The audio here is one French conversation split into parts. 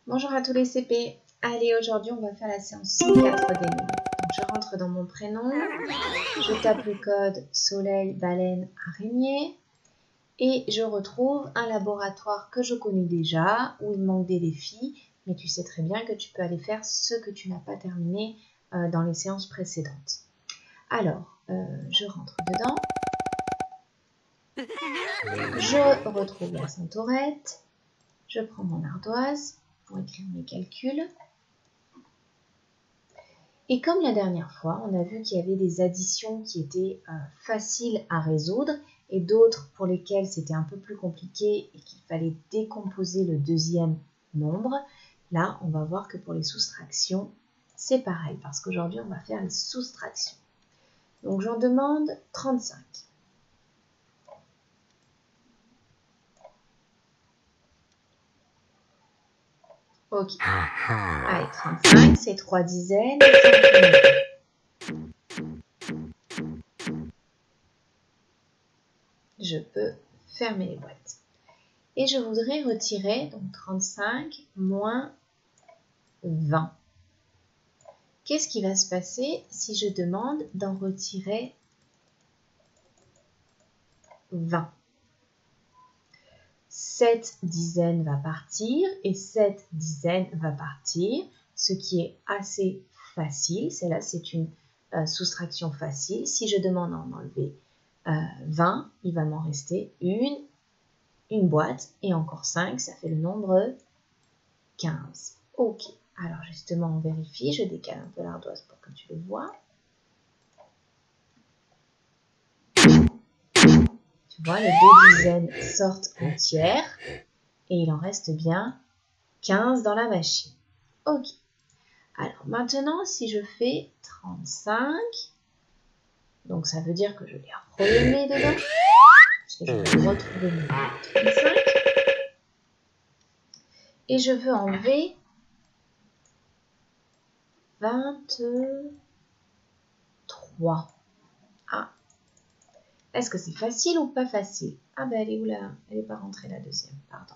Bonjour à tous les CP. Allez, aujourd'hui, on va faire la séance 104 des nombres. Donc, je rentre dans mon prénom, je tape le code soleil, baleine, araignée et je retrouve un laboratoire que je connais déjà où il manque des défis, mais tu sais très bien que tu peux aller faire ce que tu n'as pas terminé dans les séances précédentes. Alors, je rentre dedans. Je retrouve la centaurette. Je prends mon ardoise pour écrire mes calculs. Et comme la dernière fois, on a vu qu'il y avait des additions qui étaient faciles à résoudre et d'autres pour lesquelles c'était un peu plus compliqué et qu'il fallait décomposer le deuxième nombre. Là, on va voir que pour les soustractions, c'est pareil parce qu'aujourd'hui, on va faire les soustractions. Donc, j'en demande 35. Ok. Allez, 35, c'est 3 dizaines. Je peux fermer les boîtes. Et je voudrais retirer donc 35 moins 20. Qu'est-ce qui va se passer si je demande d'en retirer 20? 7 dizaines va partir et 7 dizaines va partir, ce qui est assez facile. Celle-là, c'est une soustraction facile. Si je demande d'en enlever 20, il va m'en rester une boîte et encore 5, ça fait le nombre 15. Ok, alors justement, on vérifie. Je décale un peu l'ardoise pour que tu le vois. Tu vois, les deux dizaines sortent entières et il en reste bien 15 dans la machine. Ok. Alors maintenant, si je fais 35, donc ça veut dire que je les remets dedans, parce que je vais retrouver mon 35, et je veux enlever 23. Ah. Est-ce que c'est facile ou pas facile? Ah ben elle est où là? Elle n'est pas rentrée la deuxième, pardon.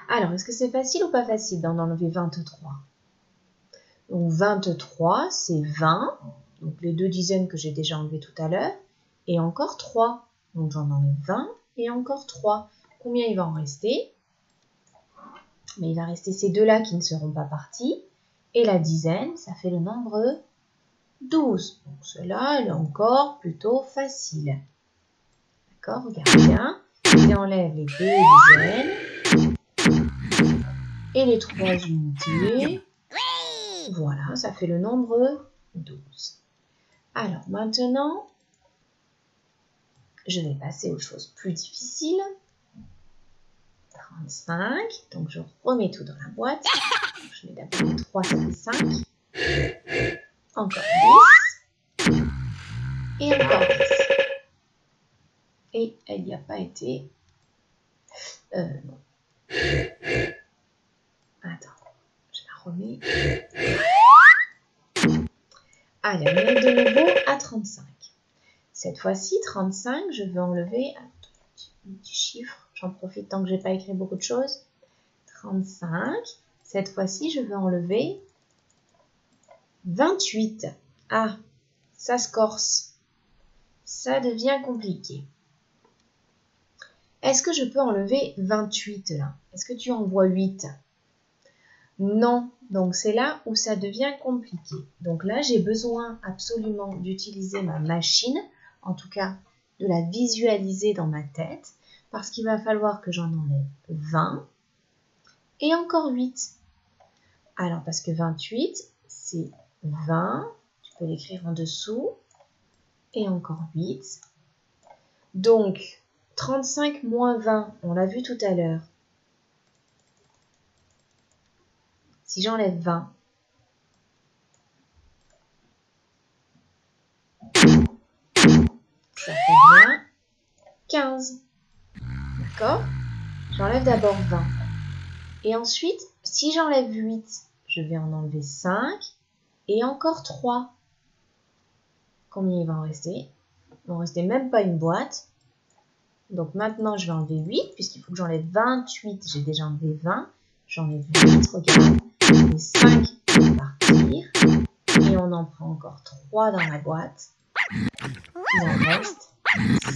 Alors, est-ce que c'est facile ou pas facile d'en enlever 23? Donc 23, c'est 20, donc les deux dizaines que j'ai déjà enlevées tout à l'heure, et encore 3. Donc j'en enlève 20 et encore 3. Combien il va en rester? Mais il va rester ces deux-là qui ne seront pas partis, et la dizaine, ça fait le nombre 12. Donc cela, elle est encore plutôt facile. D'accord, regarde bien. Il enlève les deux dizaines et les 3 unités. Voilà, ça fait le nombre 12. Alors maintenant, je vais passer aux choses plus difficiles. 35, donc je remets tout dans la boîte. Je mets d'abord les 3, ça fait 5. Encore 10. Et encore 10. Et elle n'y a pas été... non. Attends, je la remets. Allez, on est de nouveau à 35. Cette fois-ci, 35, je veux enlever un petit chiffre. J'en profite tant que je n'ai pas écrit beaucoup de choses. 35. Cette fois-ci, je veux enlever 28. Ah, ça se corse. Ça devient compliqué. Est-ce que je peux enlever 28 là? Est-ce que tu en vois 8? Non. Donc, c'est là où ça devient compliqué. Donc là, j'ai besoin absolument d'utiliser ma machine, en tout cas de la visualiser dans ma tête, parce qu'il va falloir que j'en enlève 20 et encore 8. Alors, parce que 28, c'est 20, tu peux l'écrire en dessous, et encore 8. Donc, 35 moins 20, on l'a vu tout à l'heure. Si j'enlève 20, ça fait bien 15. D'accord? J'enlève d'abord 20. Et ensuite, si j'enlève 8, je vais en enlever 5 et encore 3. Combien il va en rester? Il va en rester même pas une boîte. Donc maintenant, je vais enlever 8, puisqu'il faut que j'enlève 28. J'ai déjà enlevé 20. J'enlève 8, regarde. Les 5 vont partir. Et on en prend encore 3 dans la boîte. Il en reste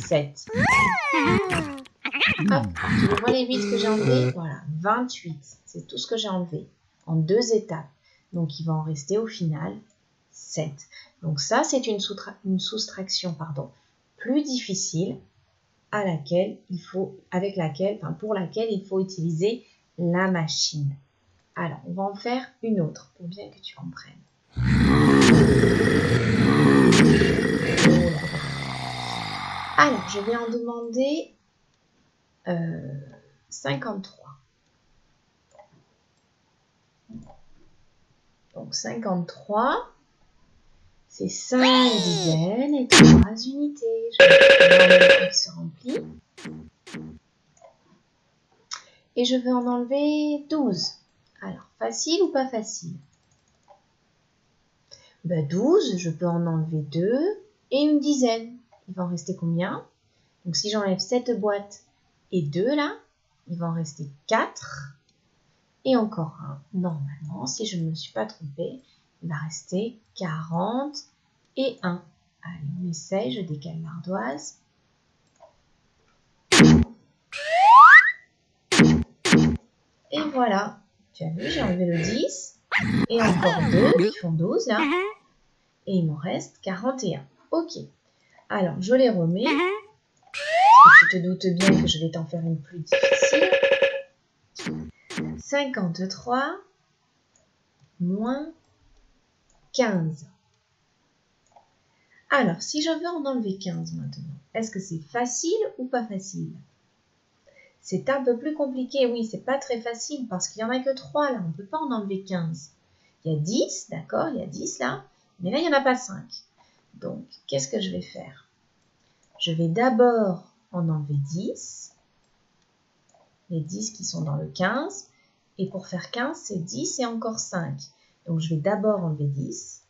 7. Hop, tu vois les 8 que j'ai enlevés? Voilà, 28. C'est tout ce que j'ai enlevé en 2 étapes. Donc, il va en rester au final 7. Donc ça, c'est une soustraction plus difficile pour laquelle il faut utiliser la machine. Alors, on va en faire une autre pour bien que tu comprennes. Alors, je vais en demander 53. Donc 53, c'est 5 dizaines et 3 unités. Je vais en qui se remplit. Et je vais en enlever 12. Alors, facile ou pas facile? 12, je peux en enlever 2 et une dizaine. Il va en rester combien? Donc si j'enlève 7 boîtes et 2 là, il va en rester 4. Et encore un. Normalement, si je ne me suis pas trompée, il va rester 41. Allez, on essaye, je décale l'ardoise. Et voilà. Tu as vu, j'ai enlevé le 10. Et encore 2 qui font 12 là. Et il m'en reste 41. Ok. Alors, je les remets. Parce que tu te doutes bien que je vais t'en faire une plus difficile. 53 moins 15. Alors, si je veux en enlever 15 maintenant, est-ce que c'est facile ou pas facile? C'est un peu plus compliqué, oui, c'est pas très facile parce qu'il n'y en a que 3 là, on ne peut pas en enlever 15. Il y a 10, d'accord, il y a 10 là, mais là il n'y en a pas 5. Donc, qu'est-ce que je vais faire? Je vais d'abord en enlever 10, les 10 qui sont dans le 15, et pour faire 15, c'est 10 et encore 5. Donc, je vais d'abord enlever 10.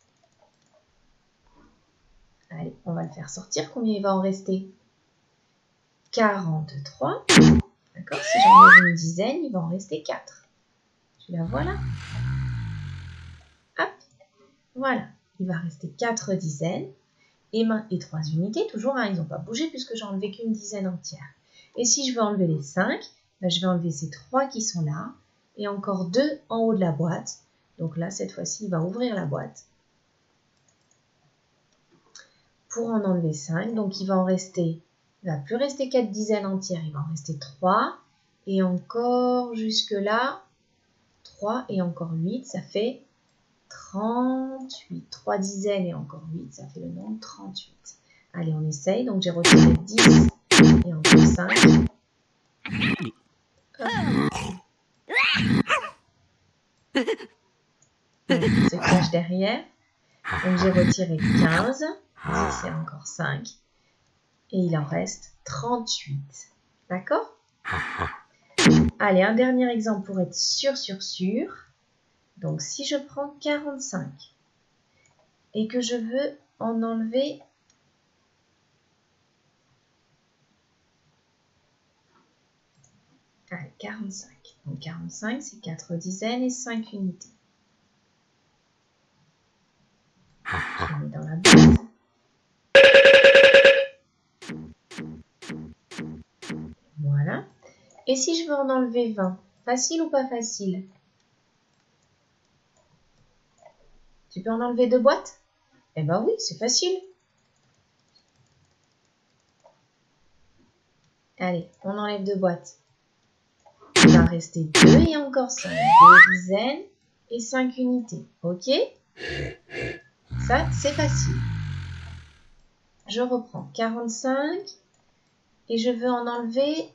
Allez, on va le faire sortir. Combien il va en rester? 43. D'accord? Si j'enlève une dizaine, il va en rester 4. Tu la vois là? Hop. Voilà. Il va rester 4 dizaines et 3 unités. Toujours, hein, ils n'ont pas bougé puisque j'ai enlevé qu'une dizaine entière. Et si je veux enlever les 5, je vais enlever ces 3 qui sont là et encore 2 en haut de la boîte. Donc là, cette fois-ci, il va ouvrir la boîte pour en enlever 5. Donc, il va va plus rester 4 dizaines entières, il va en rester 3. Et encore jusque là, 3 et encore 8, ça fait 38. 3 dizaines et encore 8, ça fait le nombre 38. Allez, on essaye. Donc, j'ai retiré 10 et encore 5. On se cache derrière. Donc, j'ai retiré 15. 10 et encore 5. Et il en reste 38. D'accord? Allez, un dernier exemple pour être sûr. Donc, si je prends 45 et que je veux en enlever 45. Donc, 45, c'est 4 dizaines et 5 unités. Je mets dans la boîte. Voilà. Et si je veux en enlever 20, facile ou pas facile? Tu peux en enlever 2 boîtes? Eh ben oui, c'est facile. Allez, on enlève 2 boîtes. Il va rester 2 et encore 5. 2 dizaines et 5 unités. Ok? Ça, c'est facile. Je reprends 45 et je veux en enlever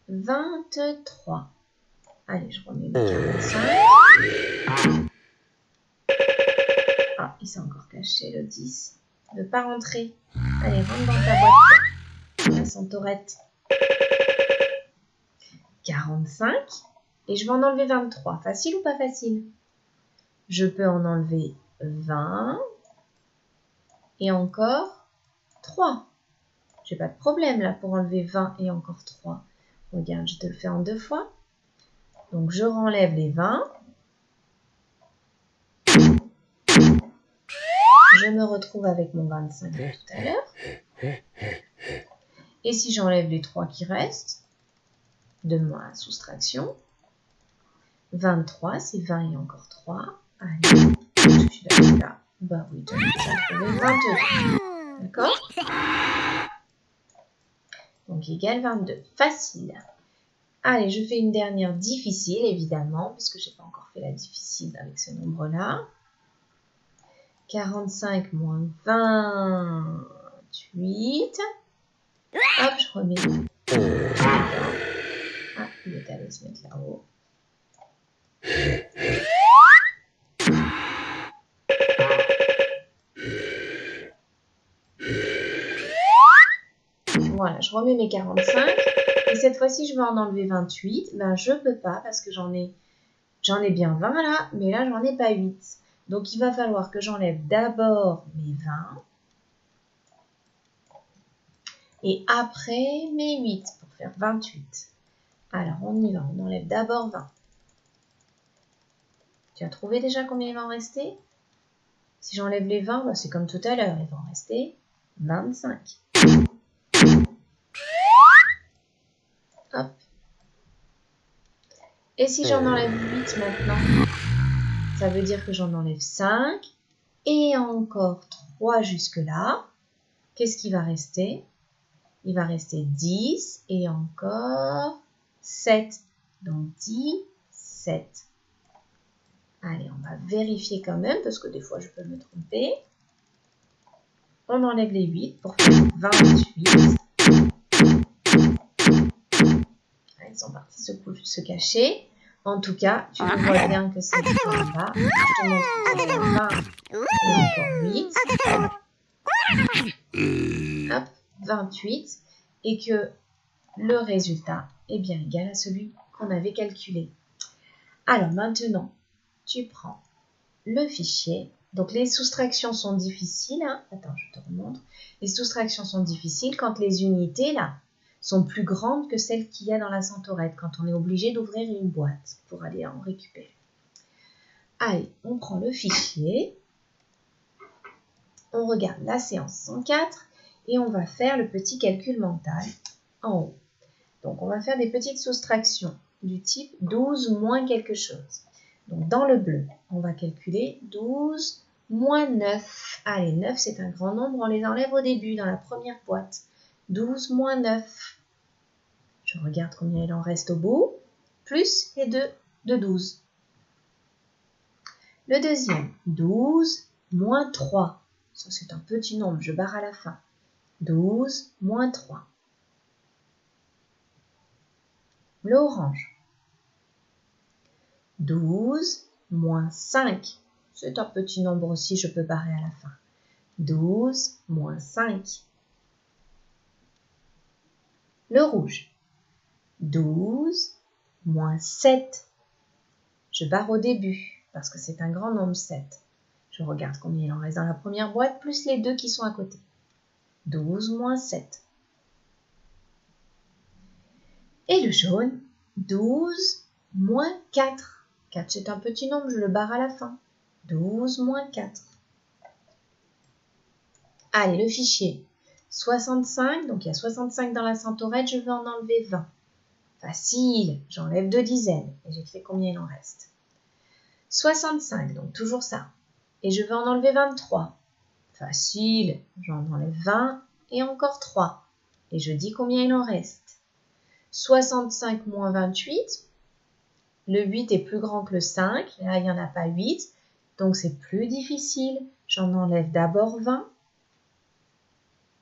23. Allez, je remets le 45. Ah, il s'est encore caché le 10. Ne pas rentrer. Allez, rentre dans ta boîte. La centaurette. 45. Et je vais en enlever 23. Facile ou pas facile? Je peux en enlever 20. Et encore 3. J'ai pas de problème là pour enlever 20 et encore 3. Regarde, je te le fais en 2 fois. Donc, je renlève les 20. Je me retrouve avec mon 25 de tout à l'heure. Et si j'enlève les 3 qui restent, de ma soustraction, 23, c'est 20 et encore 3. Allez, je suis là. Bah oui, tu as trouvé 22. D'accord? Donc, égal 22. Facile. Allez, je fais une dernière difficile, évidemment, parce que je n'ai pas encore fait la difficile avec ce nombre-là. 45 moins 28. Hop, je remets. Ah, il est allé se mettre là-haut. Voilà, je remets mes 45. Et cette fois-ci, je vais en enlever 28. Ben, je ne peux pas parce que j'en ai bien 20 là, mais là, j'en ai pas 8. Donc, il va falloir que j'enlève d'abord mes 20. Et après, mes 8 pour faire 28. Alors, on y va. On enlève d'abord 20. Tu as trouvé déjà combien il va en rester? Si j'enlève les 20, ben, c'est comme tout à l'heure. Il va en rester 25. Hop. Et si j'en enlève 8 maintenant, ça veut dire que j'en enlève 5 et encore 3 jusque-là. Qu'est-ce qui va rester? Il va rester 10 et encore 7. Donc 17. Allez, on va vérifier quand même parce que des fois je peux me tromper. On enlève les 8 pour faire 28. Ils sont partis se cacher. En tout cas, tu vois bien que c'est là. Je te montre que 20 et encore 8. Hop, 28. Et que le résultat est bien égal à celui qu'on avait calculé. Alors maintenant, tu prends le fichier. Donc les soustractions sont difficiles. Hein. Attends, je te remontre. Les soustractions sont difficiles quand les unités là sont plus grandes que celles qu'il y a dans la centaurette, quand on est obligé d'ouvrir une boîte pour aller en récupérer. Allez, on prend le fichier, on regarde la séance 104 et on va faire le petit calcul mental en haut. Donc on va faire des petites soustractions du type 12 moins quelque chose. Donc dans le bleu, on va calculer 12 moins 9. Allez, 9 c'est un grand nombre, on les enlève au début dans la première boîte. 12 moins 9. Je regarde combien il en reste au bout, plus les 2 de 12. Le deuxième, 12 moins 3. Ça, c'est un petit nombre, je barre à la fin. 12 moins 3. Le orange. 12 moins 5. C'est un petit nombre aussi, je peux barrer à la fin. 12 moins 5. Le rouge. 12 moins 7. Je barre au début parce que c'est un grand nombre 7. Je regarde combien il en reste dans la première boîte, plus les 2 qui sont à côté. 12 moins 7. Et le jaune, 12 moins 4. 4, c'est un petit nombre, je le barre à la fin. 12 moins 4. Allez, le fichier. 65, donc il y a 65 dans la centaurette, je vais en enlever 20. Facile, j'enlève 2 dizaines. Et j'ai fait combien il en reste? 65, donc toujours ça. Et je vais en enlever 23. Facile, j'en enlève 20 et encore 3. Et je dis combien il en reste. 65 moins 28. Le 8 est plus grand que le 5. Là, il n'y en a pas 8. Donc, c'est plus difficile. J'en enlève d'abord 20.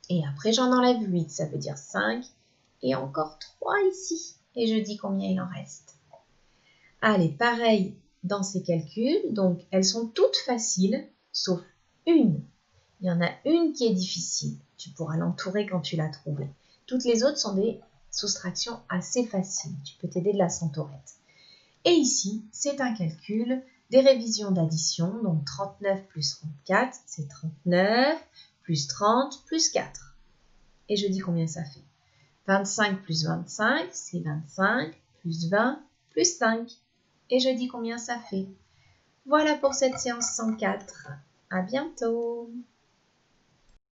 Et après, j'en enlève 8. Ça veut dire 5. Et encore 3 ici. Et je dis combien il en reste. Allez, pareil dans ces calculs. Donc, elles sont toutes faciles, sauf une. Il y en a une qui est difficile. Tu pourras l'entourer quand tu l'as trouvée. Toutes les autres sont des soustractions assez faciles. Tu peux t'aider de la centaurette. Et ici, c'est un calcul des révisions d'addition. Donc 39 plus 34, c'est 39 plus 30 plus 4. et je dis combien ça fait. 25 plus 25, c'est 25, plus 20, plus 5. Et je dis combien ça fait. Voilà pour cette séance 104. À bientôt!